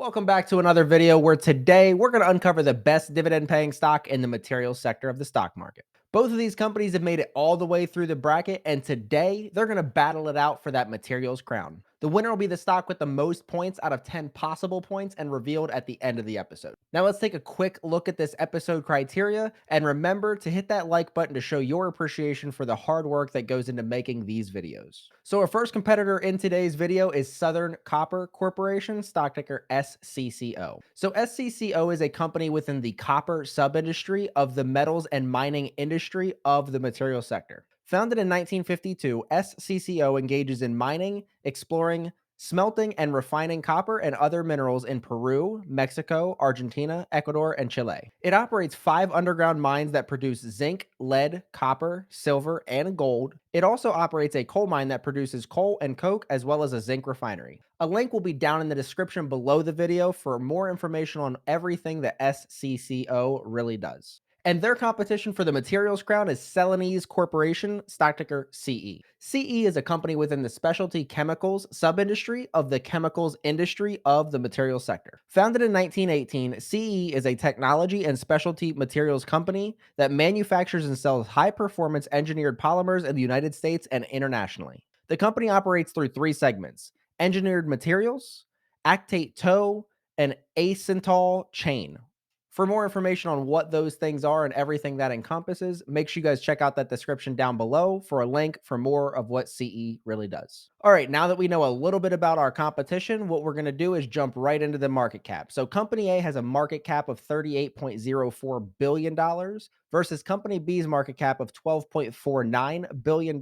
Welcome back to another video where today we're going to uncover the best dividend paying stock in the materials sector of the stock market. Both of these companies have made it all the way through the bracket, and today they're going to battle it out for that materials crown. The winner will be the stock with the most points out of 10 possible points and revealed at the end of the episode. Now let's take a quick look at this episode criteria, and remember to hit that like button to show your appreciation for the hard work that goes into making these videos. So our first competitor in today's video is Southern Copper Corporation, stock ticker SCCO. So SCCO is a company within the copper sub-industry of the metals and mining industry of the material sector. Founded in 1952, SCCO engages in mining, exploring, smelting, and refining copper and other minerals in Peru, Mexico, Argentina, Ecuador, and Chile. It operates 5 underground mines that produce zinc, lead, copper, silver, and gold. It also operates a coal mine that produces coal and coke, as well as a zinc refinery. A link will be down in the description below the video for more information on everything that SCCO really does. And their competition for the materials crown is Celanese Corporation, stock ticker CE. CE is a company within the specialty chemicals sub-industry of the chemicals industry of the materials sector. Founded in 1918, CE is a technology and specialty materials company that manufactures and sells high-performance engineered polymers in the United States and internationally. The company operates through 3 segments: engineered materials, actate tow, and acetal chain. For more information on what those things are and everything that encompasses, make sure you guys check out that description down below for a link for more of what CE really does. All right, now that we know a little bit about our competition, what we're going to do is jump right into the market cap. So Company A has a market cap of $38.04 billion versus Company B's market cap of $12.49 billion.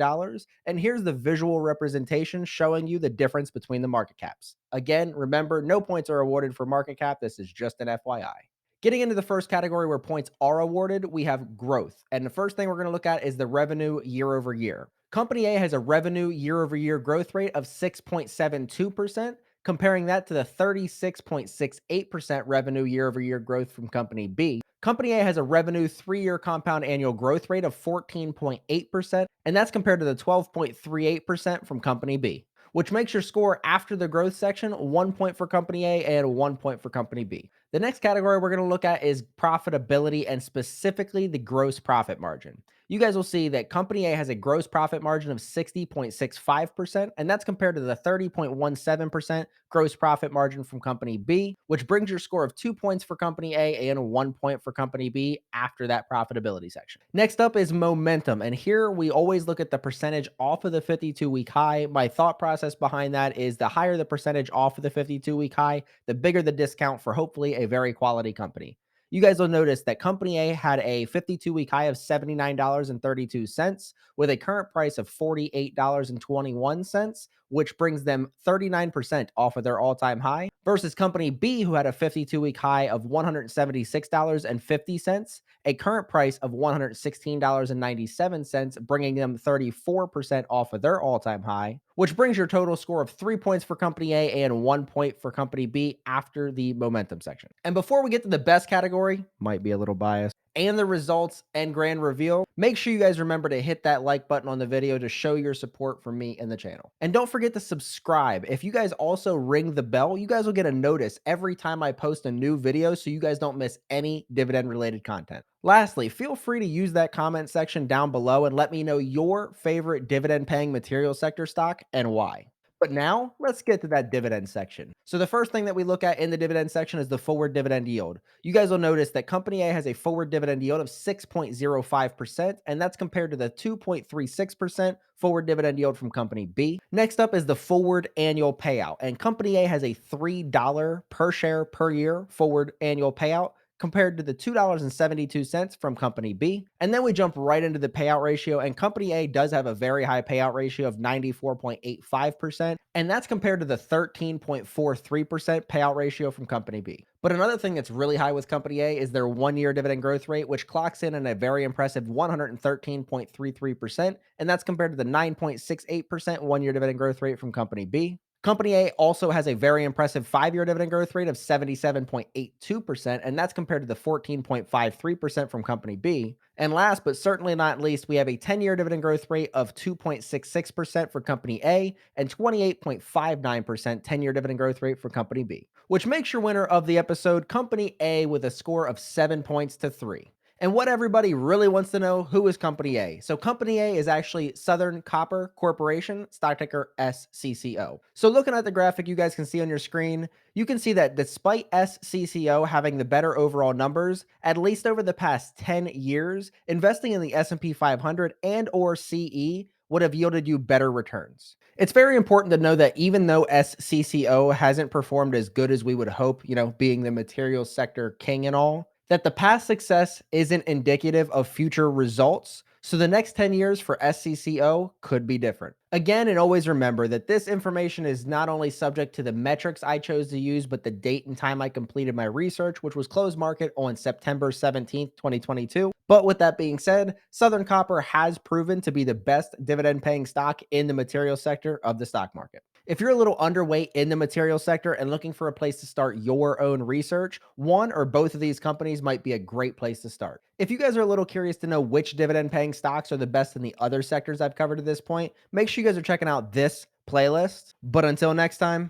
And here's the visual representation showing you the difference between the market caps. Again, remember, no points are awarded for market cap. This is just an FYI. Getting into the first category where points are awarded, we have growth. And the first thing we're going to look at is the revenue year over year. Company A has a revenue year over year growth rate of 6.72%, comparing that to the 36.68% revenue year over year growth from Company B. Company A has a revenue 3-year compound annual growth rate of 14.8%, and that's compared to the 12.38% from Company B, which makes your score after the growth section 1 point for Company A and 1 point for Company B. The next category we're going to look at is profitability and specifically the gross profit margin. You guys will see that Company A has a gross profit margin of 60.65%, and that's compared to the 30.17% gross profit margin from Company B, which brings your score of 2 points for Company A and 1 point for Company B after that profitability section. Next up is momentum, and here we always look at the percentage off of the 52-week high. My thought process behind that is the higher the percentage off of the 52-week high, the bigger the discount for hopefully a very quality company. You guys will notice that Company A had a 52-week high of $79.32 with a current price of $48.21, which brings them 39% off of their all-time high, versus Company B, who had a 52-week high of $176.50, a current price of $116.97, bringing them 34% off of their all-time high, which brings your total score of 3 points for Company A and 1 point for Company B after the momentum section. And before we get to the best category, might be a little biased, and the results and grand reveal, make sure you guys remember to hit that like button on the video to show your support for me and the channel. And don't forget to subscribe. If you guys also ring the bell, you guys will get a notice every time I post a new video so you guys don't miss any dividend related content. Lastly, feel free to use that comment section down below and let me know your favorite dividend paying material sector stock and why. But now let's get to that dividend section. So the first thing that we look at in the dividend section is the forward dividend yield. You guys will notice that Company A has a forward dividend yield of 6.05%, and that's compared to the 2.36% forward dividend yield from Company B. Next up is the forward annual payout, and Company A has a $3 per share per year forward annual payout, compared to the $2.72 from Company B. And then we jump right into the payout ratio, and Company A does have a very high payout ratio of 94.85%, and that's compared to the 13.43% payout ratio from Company B. But another thing that's really high with Company A is their 1-year dividend growth rate, which clocks in at a very impressive 113.33%, and that's compared to the 9.68% 1-year dividend growth rate from Company B. Company A also has a very impressive 5-year dividend growth rate of 77.82%, and that's compared to the 14.53% from Company B. And last but certainly not least, we have a 10-year dividend growth rate of 2.66% for Company A and 28.59% 10-year dividend growth rate for Company B, which makes your winner of the episode Company A with a score of 7 points to 3. And what everybody really wants to know, who is Company A? So Company A is actually Southern Copper Corporation, stock ticker SCCO. So looking at the graphic you guys can see on your screen, you can see that despite SCCO having the better overall numbers, at least over the past 10 years, investing in the S&P 500 and or CE would have yielded you better returns. It's very important to know that even though SCCO hasn't performed as good as we would hope, being the materials sector king and all, that the past success isn't indicative of future results. So the next 10 years for SCCO could be different. Again, and always remember that this information is not only subject to the metrics I chose to use, but the date and time I completed my research, which was closed market on September 17th, 2022. But with that being said, Southern Copper has proven to be the best dividend paying stock in the material sector of the stock market. If you're a little underweight in the material sector and looking for a place to start your own research, one or both of these companies might be a great place to start. If you guys are a little curious to know which dividend paying stocks are the best in the other sectors I've covered to this point, make sure you guys are checking out this playlist. But until next time,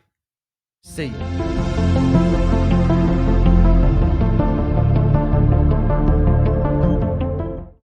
see you.